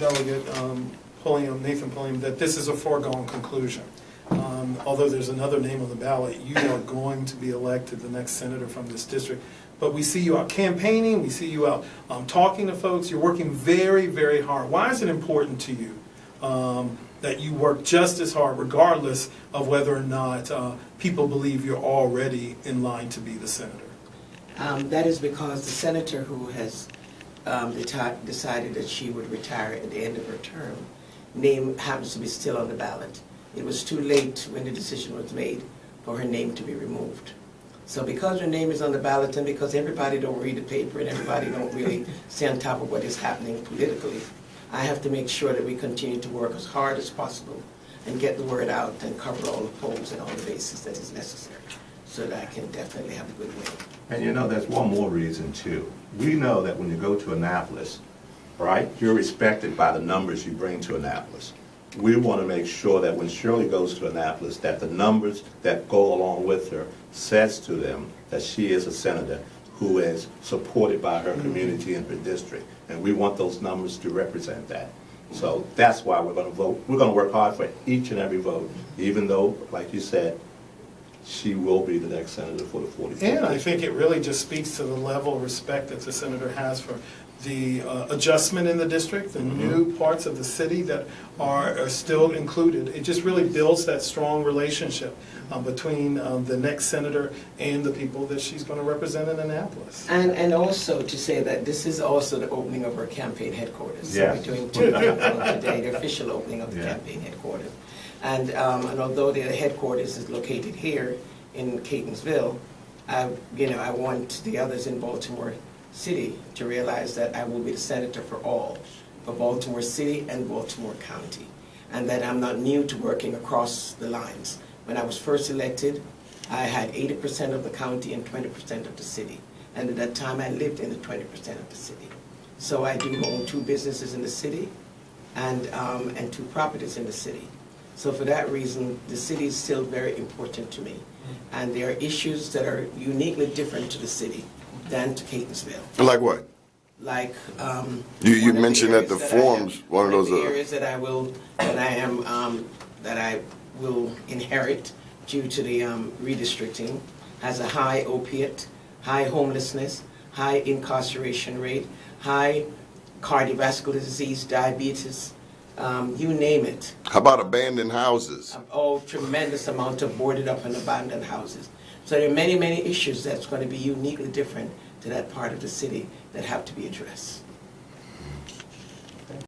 Delegate Pulliam, Nathan-Pulliam, that this is a foregone conclusion. Although there's another name on the ballot, you are going to be elected the next senator from this district. But we see you out campaigning, we see you out talking to folks, you're working very, very hard. Why is it important to you that you work just as hard regardless of whether or not people believe you're already in line to be the senator? That is because the senator who has decided that she would retire at the end of her term, name happens to be still on the ballot. It was too late when the decision was made for her name to be removed. So because her name is on the ballot and because everybody don't read the paper and everybody don't really stay on top of what is happening politically, I have to make sure that we continue to work as hard as possible and get the word out and cover all the polls and all the bases that is necessary so that I can definitely have a good win. And you know, there's one more reason too. We know that when you go to Annapolis, right, you're respected by the numbers you bring to Annapolis. We want to make sure that when Shirley goes to Annapolis, that the numbers that go along with her says to them that she is a senator who is supported by her community and her district. And we want those numbers to represent that. So that's why we're going to vote. We're going to work hard for each and every vote, even though, like you said, she will be the next senator for the 44th. And I think it really just speaks to the level of respect that the senator has for the adjustment in the district, the new parts of the city that are still included. It just really builds that strong relationship between the next senator and the people that she's going to represent in Annapolis. And also to say that this is also the opening of our campaign headquarters. Yes. So we're doing today the official opening of the campaign headquarters. And although the headquarters is located here in Catonsville, I want the others in Baltimore City to realize that I will be the senator for all, for Baltimore City and Baltimore County, and that I'm not new to working across the lines. When I was first elected, I had 80% of the county and 20% of the city, and at that time I lived in the 20% of the city. So I do own 2 businesses in the city and 2 properties in the city. So for that reason, the city is still very important to me, and there are issues that are uniquely different to the city than to Catonsville. Like what? Like you mentioned that the forms, one of those areas that I will inherit due to the redistricting has a high opiate, high homelessness, high incarceration rate, high cardiovascular disease, diabetes, you name it. How about abandoned houses? Tremendous amount of boarded up and abandoned houses. So there are many, many issues that's going to be uniquely different to that part of the city that have to be addressed.